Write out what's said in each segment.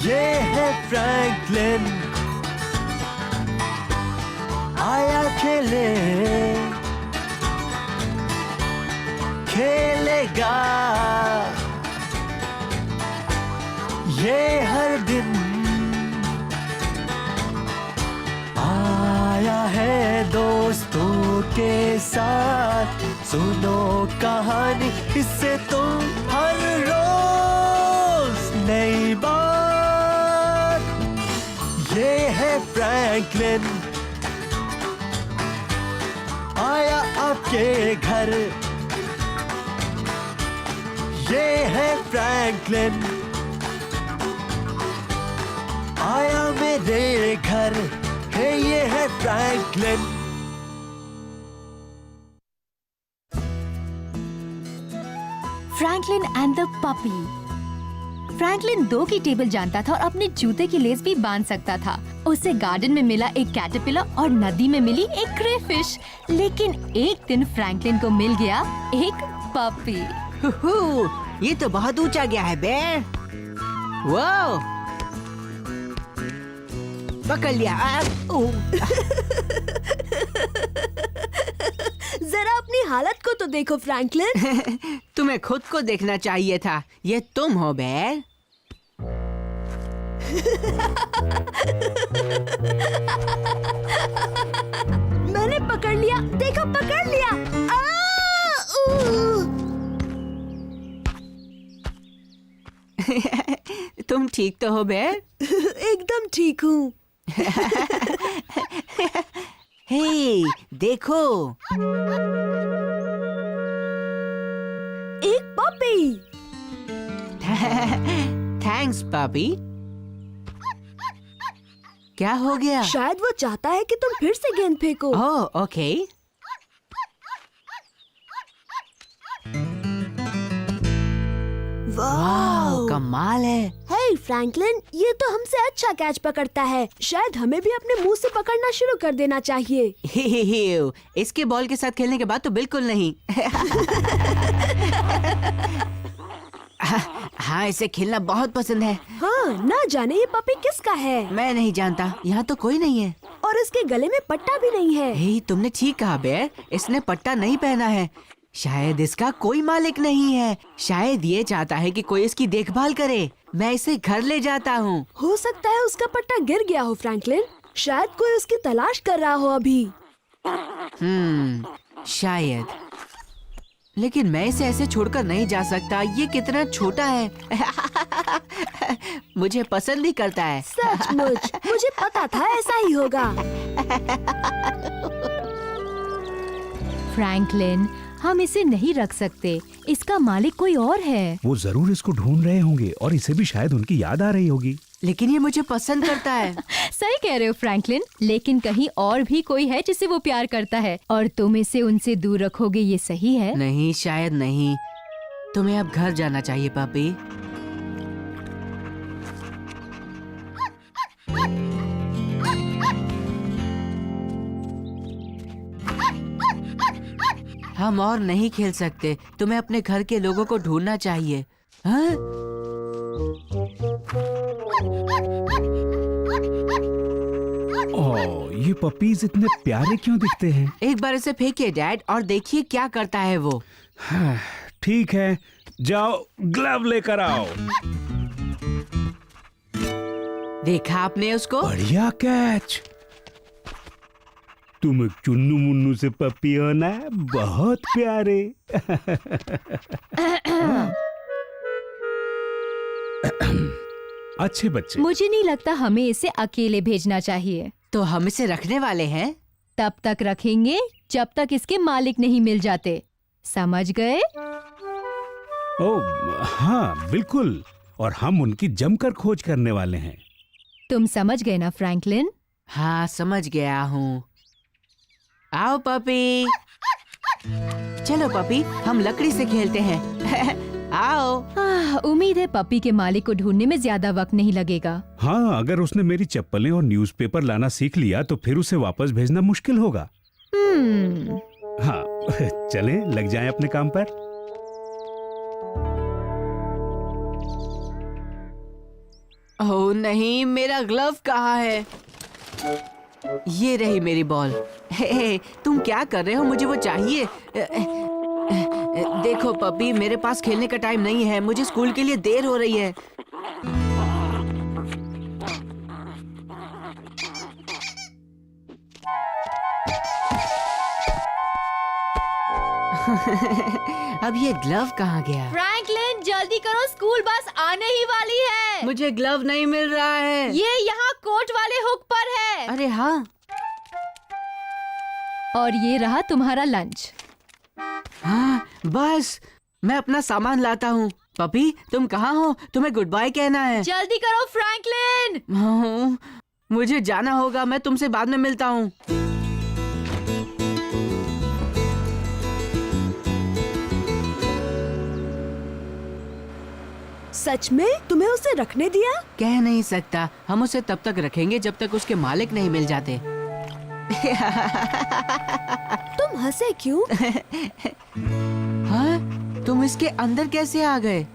ये है फ्रैंकलिन, आया खेले, खेलेगा ये हर दिन। आया है दोस्तों के साथ, सुनो कहानी इससे तुम हर रोज नई बात। ये है फ्रैंकलिन, आया आपके घर। ये है फ्रैंकलिन, आया मेरे घर। हे ये है Franklin. Franklin and the puppy. Franklin 2 की टेबल जानता था और अपने जूते की लेस भी बांध सकता था। उसे गार्डन में मिला एक कैटरपिलर और नदी में मिली एक क्रेफिश। लेकिन एक दिन फ्रैंकलिन को मिल गया एक पपी। ये तो बहुत ऊंचा गया है बेर। वाओ, पकड़ लिया। जरा अपनी हालत को तो देखो फ्रैंकलिन। तुम्हें खुद को देखना चाहिए था। ये तुम हो बेर। मैंने पकड़ लिया, देखो पकड़ लिया। तुम ठीक तो हो बेर? एकदम ठीक हूँ। हे, देखो, एक पपी। Thanks puppy. क्या हो गया? शायद वो चाहता है कि तुम फिर से गेंद फेंको। ओह, ओके। वाह, कमाल है। हे फ्रैंकलिन, ये तो हमसे अच्छा कैच पकड़ता है। शायद हमें भी अपने मुंह से पकड़ना शुरू कर देना चाहिए। इसके बॉल के साथ खेलने के बाद तो बिल्कुल नहीं। हाँ, इसे खेलना बहुत पसंद है। हाँ, ना जाने ये पपी किसका है। मैं नहीं जानता, यहाँ तो कोई नहीं है। और इसके गले में पट्टा भी नहीं है। हे, तुमने ठीक कहा बेर, इसने पट्टा नहीं पहना है। शायद इसका कोई मालिक नहीं है। शायद ये चाहता है कि कोई इसकी देखभाल करे। मैं इसे घर ले जाता हूँ। हो सकता है उसका पट्टा गिर गया हो फ्रैंकलिन। शायद कोई उसकी तलाश कर रहा हो अभी। शायद। लेकिन मैं इसे ऐसे छोड़कर नहीं जा सकता। ये कितना छोटा है। मुझे पसंद ही करता है। सचमुच, मुझे पता था ऐसा ही होगा। फ्रैंकलिन, हम इसे नहीं रख सकते। इसका मालिक कोई और है। वो जरूर इसको ढूंढ रहे होंगे और इसे भी शायद उनकी याद आ रही होगी। लेकिन ये मुझे पसंद करता है। सही कह रहे हो फ्रैंकलिन, लेकिन कहीं और भी कोई है जिसे वो प्यार करता है और तुम इसे उनसे दूर रखोगे, ये सही है? नहीं, शायद नहीं। तुम्हें अब घर जाना चाहिए पापी। हम और नहीं खेल सकते। तुम्हें अपने घर के लोगों को ढूंढना चाहिए। हाँ? ओह, ये पपीज इतने प्यारे क्यों दिखते हैं? एक बार इसे फेंकिए डैड और देखिए क्या करता है वो। हाँ, ठीक है, जाओ ग्लव लेकर आओ। देखा आपने उसको? बढ़िया कैच। तुम एक चुन्नू मुन्नू से पपी हो ना, बहुत प्यारे। अच्छे बच्चे। मुझे नहीं लगता हमें इसे अकेले भेजना चाहिए। तो हम इसे रखने वाले हैं। तब तक रखेंगे जब तक इसके मालिक नहीं मिल जाते। समझ गए? ओह हाँ, बिल्कुल। और हम उनकी जमकर खोज करने वाले हैं। तुम समझ गए ना फ्रैंकलिन? हाँ, समझ गया हूँ। आओ पपी। चलो पपी, हम लकड़ी से खेलते हैं। आओ। उम्मीद है पपी के मालिक को ढूंढने में ज्यादा वक्त नहीं लगेगा। हाँ, अगर उसने मेरी चप्पलें और न्यूज़पेपर लाना सीख लिया तो फिर उसे वापस भेजना मुश्किल होगा। हाँ, चलें, लग जाएं अपने काम पर। ओह नहीं, मेरा ग्लव कहाँ है? ये रही मेरी बॉल। हे, तुम क्या कर रहे हो? मुझे वो चाहिए। देखो पपी, मेरे पास खेलने का टाइम नहीं है, मुझे स्कूल के लिए देर हो रही है। अब ये ग्लव कहाँ गया? फ्रैंकलिन जल्दी करो, स्कूल बस आने ही वाली है। मुझे ग्लव नहीं मिल रहा है। ये यहाँ कोट वाले हुक पर है। अरे हाँ। और ये रहा तुम्हारा लंच। हाँ, बस मैं अपना सामान लाता हूँ। पपी, तुम कहाँ हो? तुम्हें गुड बाय कहना है। जल्दी करो फ्रैंकलिन। हाँ, मुझे जाना होगा, मैं तुमसे बाद में मिलता हूँ। सच में तुम्हें उसे रखने दिया? कह नहीं सकता, हम उसे तब तक रखेंगे जब तक उसके मालिक नहीं मिल जाते। तुम हंसे क्यों? हाँ, तुम इसके अंदर कैसे आ गए?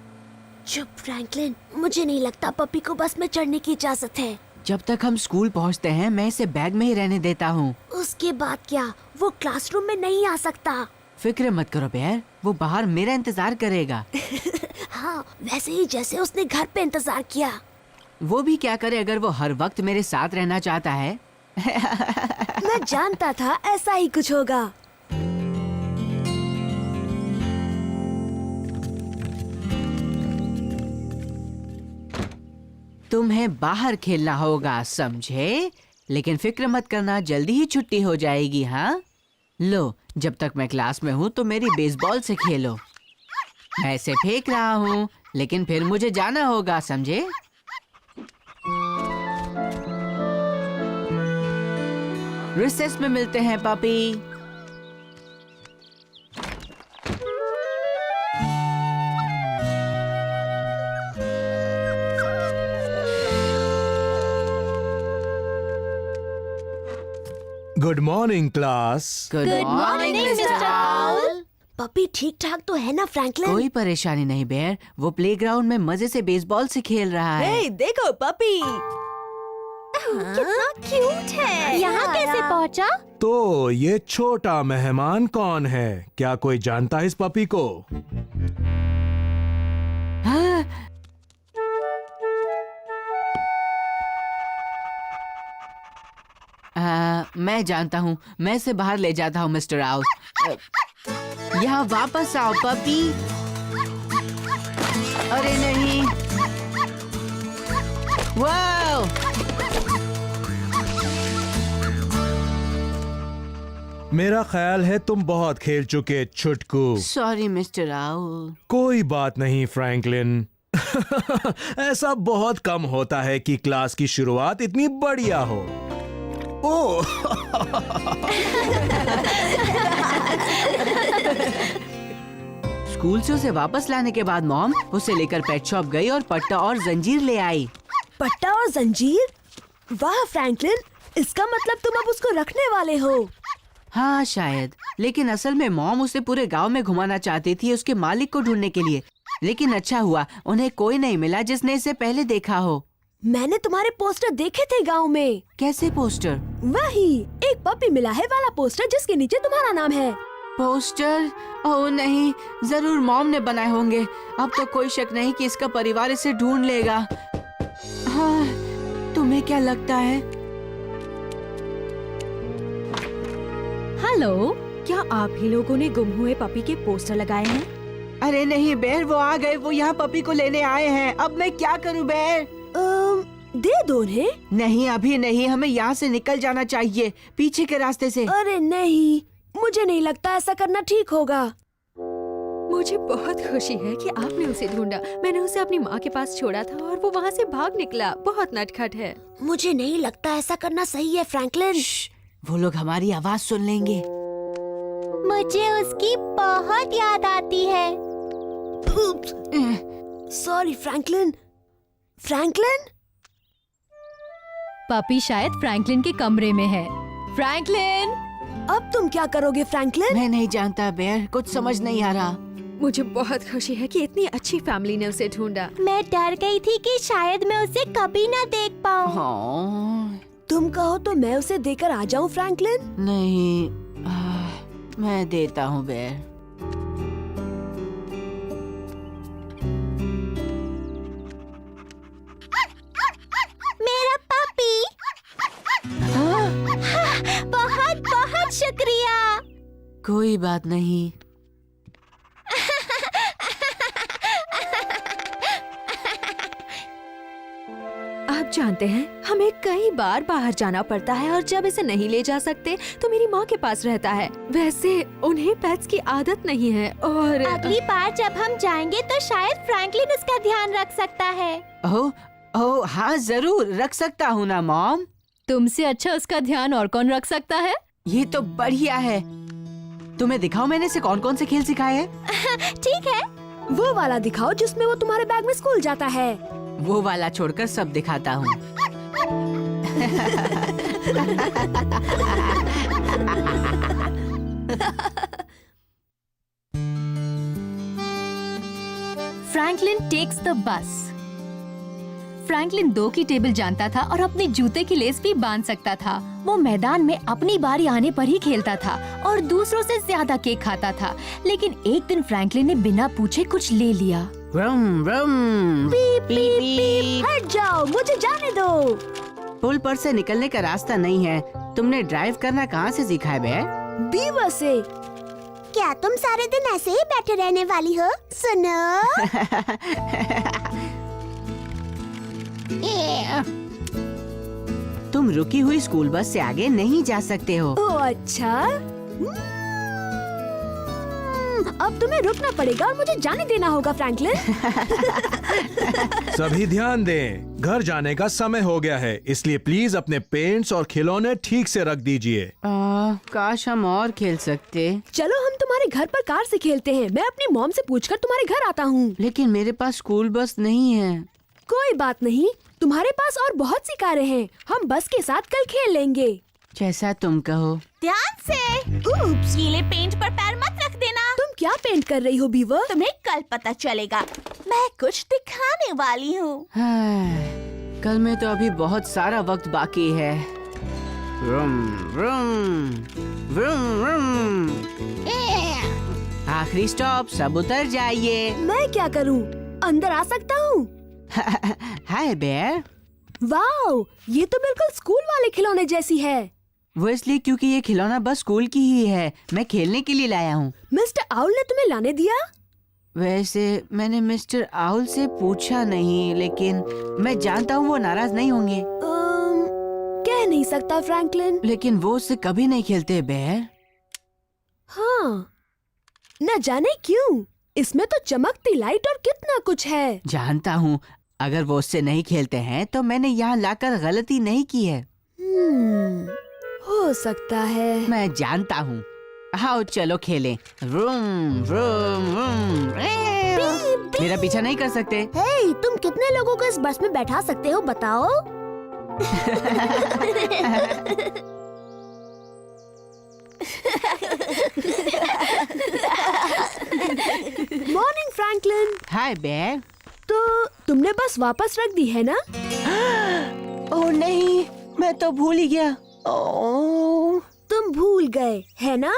चुप फ्रैंकलिन, मुझे नहीं लगता पपी को बस में चढ़ने की इजाजत है। जब तक हम स्कूल पहुँचते हैं मैं इसे बैग में ही रहने देता हूँ। उसके बाद क्या? वो क्लासरूम में नहीं आ सकता। फिक्र मत करो बेयर, वो बाहर मेरा इंतजार करेगा। हाँ, वैसे ही जैसे उसने घर पे इंतजार किया। वो भी क्या करे अगर वो हर वक्त मेरे साथ रहना चाहता है। मैं जानता था ऐसा ही कुछ होगा। तुम्हें बाहर खेलना होगा, समझे? लेकिन फिक्र मत करना, जल्दी ही छुट्टी हो जाएगी। हाँ, लो, जब तक मैं क्लास में हूँ तो मेरी बेसबॉल से खेलो। मैं इसे फेंक रहा हूँ, लेकिन फिर मुझे जाना होगा, समझे? रिसेस में मिलते हैं पापी। Good morning class. Good morning mister owl. Puppy ठीक ठाक तो है ना फ्रैंकलिन? कोई परेशानी नहीं बेयर, वो प्लेग्राउंड में मजे से बेसबॉल से खेल रहा है। हे, देखो पपी, कितना क्यूट है। यहाँ कैसे पहुँचा? तो ये छोटा मेहमान कौन है? क्या कोई जानता है इस पपी को? हाँ? मैं जानता हूँ, मैं इसे बाहर ले जाता हूँ मिस्टर आउल। यहाँ वापस आओ पपी। अरे नहीं, वाओ! मेरा ख्याल है तुम बहुत खेल चुके छुटकू। Sorry mister owl. कोई बात नहीं फ्रैंकलिन। ऐसा बहुत कम होता है कि क्लास की शुरुआत इतनी बढ़िया हो। ओह! स्कूल से उसे वापस लाने के बाद मॉम उसे लेकर पेट शॉप गई और पट्टा और जंजीर ले आई। पट्टा और जंजीर? वाह फ्रैंकलिन, इसका मतलब तुम अब उसको रखने वाले हो। हाँ शायद, लेकिन असल में मॉम उसे पूरे गांव में घुमाना चाहती थी उसके मालिक को ढूंढने के लिए। लेकिन अच्छा हुआ उन्हें कोई नहीं मिला जिसने इसे पहले देखा हो। मैंने तुम्हारे पोस्टर देखे थे गांव में। कैसे पोस्टर? वही, एक पपी मिला है वाला पोस्टर जिसके नीचे तुम्हारा नाम है। पोस्टर? ओह नहीं, जरूर मॉम ने बनाए होंगे। अब तो कोई शक नहीं कि इसका परिवार इसे ढूंढ लेगा। हाँ, तुम्हें क्या लगता है? हेलो, क्या आप ही लोगों ने गुम हुए पपी के पोस्टर लगाए हैं? अरे नहीं बेर, वो आ गए, वो यहाँ पपी को लेने आए हैं। अब मैं क्या करूँ बेर? दे दो उन्हें। नहीं, अभी नहीं, हमें यहाँ से निकल जाना चाहिए, पीछे के रास्ते से। अरे नहीं, मुझे नहीं लगता ऐसा करना ठीक होगा। मुझे बहुत खुशी है कि आपने उसे ढूंढा। मैंने उसे अपनी माँ के पास छोड़ा था और वो वहाँ से भाग निकला। बहुत नटखट है। मुझे नहीं लगता ऐसा करना सही है फ्रैंकलिन। वो लोग हमारी आवाज सुन लेंगे। मुझे उसकी बहुत याद आती है। Sorry Franklin. फ्रैंकलिन? पपी शायद फ्रैंकलिन के कमरे में है। फ्रैंकलिन! अब तुम क्या करोगे फ्रैंकलिन? मैं नहीं जानता बेर, कुछ समझ नहीं आ रहा। मुझे बहुत खुशी है कि इतनी अच्छी फैमिली ने उसे ढूंढा। मैं डर गई थी कि शायद मैं उसे कभी ना देख पाऊँ। हाँ, तुम कहो तो मैं उसे देकर आ जाऊं फ्रैंकलिन। नहीं, मैं देता हूँ बेर। मेरा पपी। बहुत बहुत शुक्रिया। कोई बात नहीं। आप जानते हैं हमें कई बार बाहर जाना पड़ता है और जब इसे नहीं ले जा सकते तो मेरी माँ के पास रहता है। वैसे उन्हें पेट्स की आदत नहीं है और अगली बार जब हम जाएंगे तो शायद फ्रैंकलिन उसका ध्यान रख सकता है। ओह ओह, हाँ जरूर रख सकता हूँ ना मॉम। तुमसे अच्छा उसका ध्यान और कौन रख सकता है? ये तो बढ़िया है। तुम्हें दिखाओ मैंने इसे कौन कौन से खेल सिखाए हैं। ठीक है। वो वाला दिखाओ जिसमें वो तुम्हारे बैग में स्कूल जाता है। वो वाला छोड़कर सब दिखाता हूँ। Franklin takes the bus. Franklin 2 की टेबल जानता था और अपने जूते की लेस भी बांध सकता था। वो मैदान में अपनी बारी आने पर ही खेलता था और दूसरों से ज्यादा केक खाता था। लेकिन एक दिन फ्रैंकलिन ने बिना पूछे कुछ ले लिया। व्रम व्रम। बीप बीप बीप, हट जाओ, मुझे जाने दो। पुल पर से निकलने का रास्ता नहीं है। तुमने ड्राइव करना कहाँ से सीखा है बे? बीवर से। क्या तुम सारे दिन ऐसे ही बैठे रहने वाली हो? सुनो। तुम रुकी हुई स्कूल बस से आगे नहीं जा सकते हो। ओह अच्छा। अब तुम्हें रुकना पड़ेगा और मुझे जाने देना होगा फ्रैंकलिन। सभी ध्यान दें, घर जाने का समय हो गया है, इसलिए प्लीज अपने पेंट्स और खिलौने ठीक से रख दीजिए। काश हम और खेल सकते। चलो हम तुम्हारे घर पर कार से खेलते हैं। मैं अपनी मॉम से पूछकर तुम्हारे घर आता हूँ। लेकिन मेरे पास स्कूल बस नहीं है। कोई बात नहीं, तुम्हारे पास और बहुत सी कारें हैं। हम बस के साथ कल खेल लेंगे। जैसा तुम कहो। ध्यान से। उप्स, गीले पेंट पर पैर मत रख देना। तुम क्या पेंट कर रही हो बीवर? तुम्हें कल पता चलेगा। मैं कुछ दिखाने वाली हूँ। कल में तो अभी बहुत सारा वक्त बाकी है। Vroom vroom vroom vroom. आखिरी स्टॉप, सब उतर जाइए। मैं क्या करूँ? अंदर आ सकता हूँ? हाय बेयर। वाओ, ये तो बिल्कुल स्कूल वाले खिलौने जैसी है। वो इसलिए क्योंकि ये खिलौना बस स्कूल की ही है। मैं खेलने के लिए लाया हूँ। मिस्टर आउल ने तुम्हें लाने दिया? वैसे मैंने मिस्टर आउल से पूछा नहीं, लेकिन मैं जानता हूँ वो नाराज नहीं होंगे। कह नहीं सकता फ्रैंकलिन। लेकिन वो उससे कभी नहीं खेलते बेयर। हाँ, न जाने क्यों। इसमें तो चमकती लाइट और कितना कुछ है। जानता हूँ, अगर वो उससे नहीं खेलते हैं तो मैंने यहाँ लाकर गलती नहीं की है। हो सकता है। मैं जानता हूँ। आओ चलो खेलें। Vroom vroom vroom. मेरा पीछा नहीं कर सकते। हे, तुम कितने लोगों को इस बस में बैठा सकते हो बताओ? Morning Franklin. Hi Bear. तो तुमने बस वापस रख दी है ना? ओह नहीं, मैं तो भूल ही गया। ओह, तुम भूल गए है ना?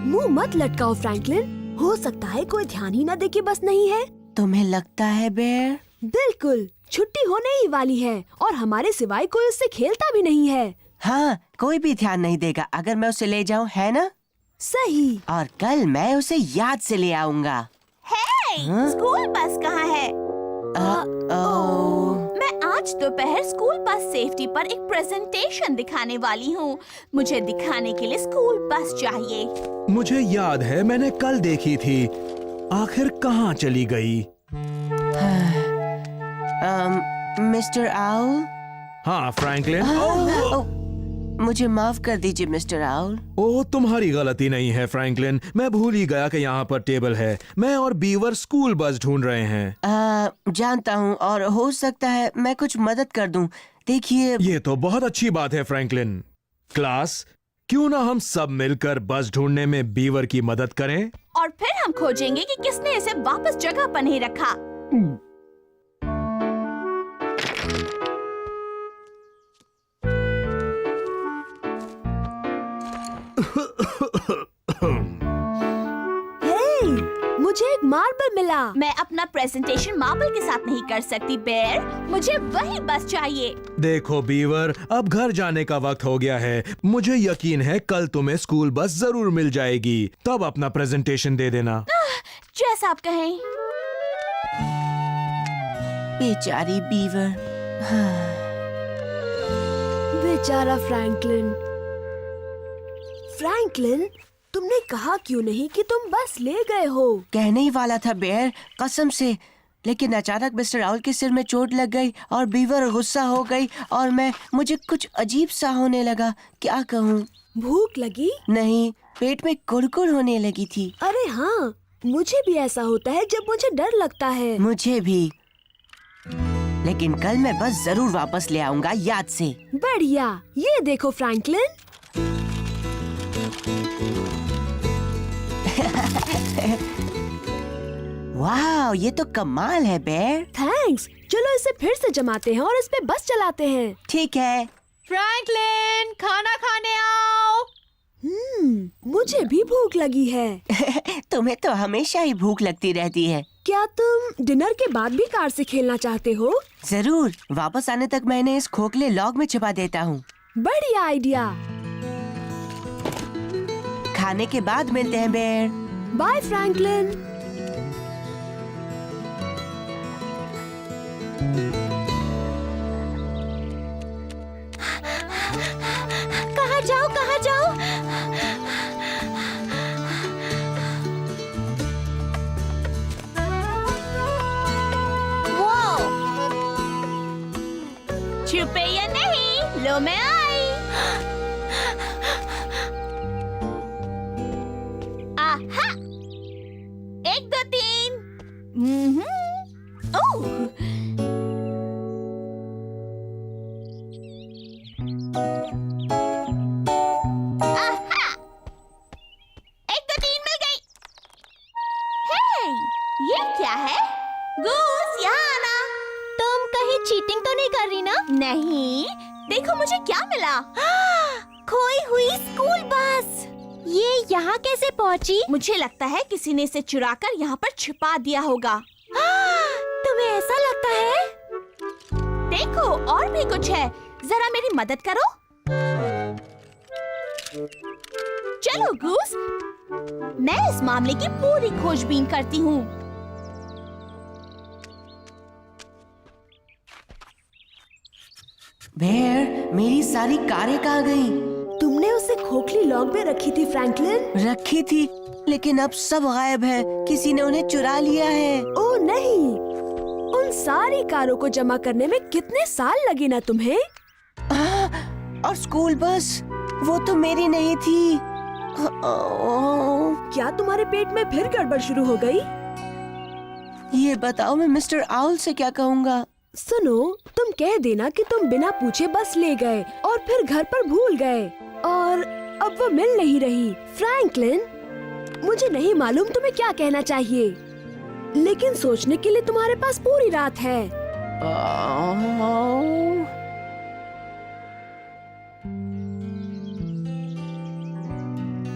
मुंह मत लटकाओ फ्रैंकलिन। हो सकता है कोई ध्यान ही न दे कि बस नहीं है। तुम्हें लगता है बेयर? बिल्कुल, छुट्टी होने ही वाली है और हमारे सिवाय कोई उससे खेलता भी नहीं है। हाँ, कोई भी ध्यान नहीं देगा अगर मैं उसे ले जाऊं, है ना? सही। और कल मैं उसे याद से ले आऊंगा। हे, स्कूल बस कहाँ है? मैं आज दोपहर स्कूल बस सेफ्टी पर एक प्रेजेंटेशन दिखाने वाली हूँ। मुझे दिखाने के लिए स्कूल बस चाहिए। मुझे याद है, मैंने कल देखी थी। आखिर कहाँ चली गई? Mister owl? हाँ फ्रैंकलिन। मुझे माफ कर दीजिए मिस्टर आउल। ओह, तुम्हारी गलती नहीं है फ्रैंकलिन, मैं भूल ही गया कि यहाँ पर टेबल है। मैं और बीवर स्कूल बस ढूंढ रहे हैं। जानता हूँ, और हो सकता है मैं कुछ मदद कर दूं। देखिए, ये तो बहुत अच्छी बात है फ्रैंकलिन। क्लास, क्यों ना हम सब मिलकर बस ढूंढने में बीवर की मदद करें? और फिर हम खोजेंगे कि किसने इसे वापस जगह पर नहीं रखा। मुझे एक मार्बल मिला। मैं अपना प्रेजेंटेशन मार्बल के साथ नहीं कर सकती बेयर, मुझे वही बस चाहिए। देखो बीवर, अब घर जाने का वक्त हो गया है। मुझे यकीन है कल तुम्हें स्कूल बस जरूर मिल जाएगी। तब अपना प्रेजेंटेशन दे देना। जैसा आप कहें। बेचारी बीवर। बेचारा फ्रैंकलिन। फ्रैंकलिन, तुमने कहा क्यों नहीं कि तुम बस ले गए हो? कहने ही वाला था बेयर, कसम से। लेकिन अचानक मिस्टर आउल के सिर में चोट लग गई और बीवर गुस्सा हो गई और मुझे कुछ अजीब सा होने लगा। क्या कहूँ? भूख लगी? नहीं, पेट में कुड़कुड़ होने लगी थी। अरे हाँ, मुझे भी ऐसा होता है जब मुझे डर लगता है। मुझे भी। लेकिन कल मैं बस जरूर वापस ले आऊंगा, याद से। बढ़िया। ये देखो फ्रैंकलिन। वाह, ये तो कमाल है बेयर। थैंक्स। चलो इसे फिर से जमाते हैं और इस पे बस चलाते हैं। ठीक है। फ्रैंकलिन, खाना खाने आओ। मुझे भी भूख लगी है। तुम्हें तो हमेशा ही भूख लगती रहती है। क्या तुम डिनर के बाद भी कार से खेलना चाहते हो? जरूर। वापस आने तक मैं इन्हें इस खोखले लॉग में छिपा देता हूँ। बढ़िया आइडिया। खाने के बाद मिलते हैं बेयर। Bye Franklin. कहाँ जाओ, कहाँ जाओ? वो छुपे या नहीं, लो मैं आई। आहा, 1 2 3। ओह, आहा, 1 2 3 मिल गई। हे, ये क्या है? गूस, यहाँ आना। तुम कहीं चीटिंग तो नहीं कर रही ना? नहीं, देखो मुझे क्या मिला। खोई हुई स्कूल बस। ये यहाँ कैसे पहुँची? मुझे लगता है किसी ने इसे चुराकर यहाँ पर छिपा दिया होगा। तुम्हें ऐसा लगता है? देखो, और भी कुछ है, जरा मेरी मदद करो। चलो गूस, मैं इस मामले की पूरी खोजबीन करती हूँ। बेयर, मेरी सारी कारें कहाँ गई? तुमने उसे खोखली लॉग में रखी थी फ्रैंकलिन। रखी थी, लेकिन अब सब गायब है। किसी ने उन्हें चुरा लिया है। ओ नहीं, उन सारी कारों को जमा करने में कितने साल लगे ना तुम्हें? और स्कूल बस, वो तो मेरी नहीं थी। क्या तुम्हारे पेट में फिर गड़बड़ शुरू हो गई? ये बताओ, मैं मिस्टर आउल से क्या कहूँगा? सुनो, तुम कह देना कि तुम बिना पूछे बस ले गए और फिर घर पर भूल गए और अब वो मिल नहीं रही। फ्रैंकलिन, मुझे नहीं मालूम तुम्हें क्या कहना चाहिए, लेकिन सोचने के लिए तुम्हारे पास पूरी रात है।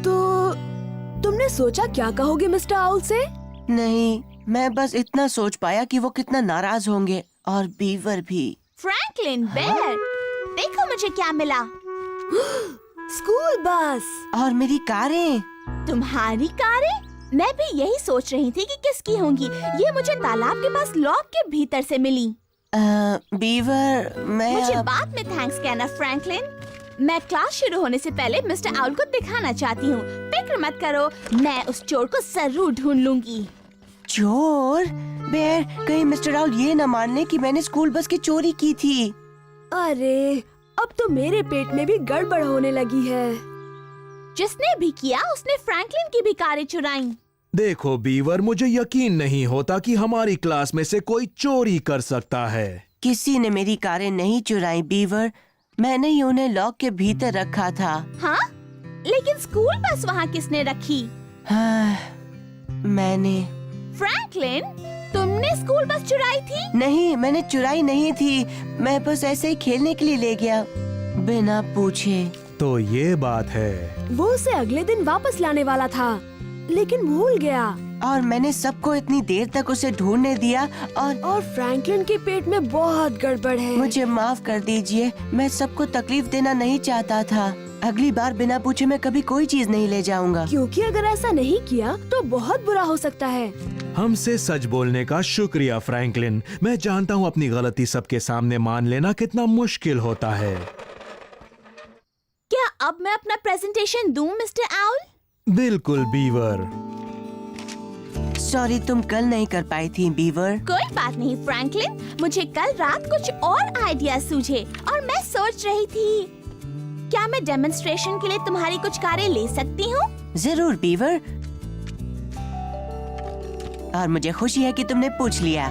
तो तुमने सोचा क्या कहोगे मिस्टर आउल से? नहीं, मैं बस इतना सोच पाया कि वो कितना नाराज होंगे, और बीवर भी। फ्रैंकलिन, बेयर, देखो मुझे क्या मिला। School bus. और मेरी कारें। तुम्हारी कारें? मैं भी यही सोच रही थी कि किसकी होंगी। ये मुझे तालाब के पास लॉक के भीतर से मिली। बीवर, मैं मुझे बाद में थैंक्स कहना फ्रैंकलिन। मैं क्लास शुरू होने से पहले मिस्टर आउल को दिखाना चाहती हूँ। फिक्र मत करो, मैं उस चोर को जरूर ढूंढ लूंगी। चोर? बेयर, कहीं मिस्टर आउल ये न मान ले कि मैंने स्कूल बस की चोरी की थी। अरे, अब तो मेरे पेट में भी गड़बड़ होने लगी है। जिसने भी किया उसने फ्रैंकलिन की भी कारें चुराई। देखो बीवर, मुझे यकीन नहीं होता कि हमारी क्लास में से कोई चोरी कर सकता है। किसी ने मेरी कारें नहीं चुराई बीवर, मैंने ही उन्हें लॉक के भीतर रखा था। हाँ, लेकिन स्कूल बस वहाँ किसने रखी? हाँ, मैंने। फ्रैंकलिन, तुमने स्कूल बस चुराई थी? नहीं, मैंने चुराई नहीं थी, मैं बस ऐसे ही खेलने के लिए ले गया बिना पूछे। तो ये बात है। वो उसे अगले दिन वापस लाने वाला था, लेकिन भूल गया। और मैंने सबको इतनी देर तक उसे ढूंढने दिया और फ्रैंकलिन के पेट में बहुत गड़बड़ है। मुझे माफ कर दीजिए, मैं सबको तकलीफ देना नहीं चाहता था। अगली बार बिना पूछे मैं कभी कोई चीज नहीं ले जाऊंगा। क्योंकि अगर ऐसा नहीं किया तो बहुत बुरा हो सकता है। हमसे सच बोलने का शुक्रिया फ्रैंकलिन। मैं जानता हूँ अपनी गलती सबके सामने मान लेना कितना मुश्किल होता है। क्या अब मैं अपना प्रेजेंटेशन दूं मिस्टर आउल? बिल्कुल बीवर। सॉरी, तुम कल नहीं कर पाई थी बीवर। कोई बात नहीं फ्रैंकलिन, मुझे कल रात कुछ और आइडिया सूझे और मैं सोच रही थी क्या मैं डेमोन्स्ट्रेशन के लिए तुम्हारी कुछ कारें ले सकती हूँ? जरूर बीवर, और मुझे खुशी है कि तुमने पूछ लिया।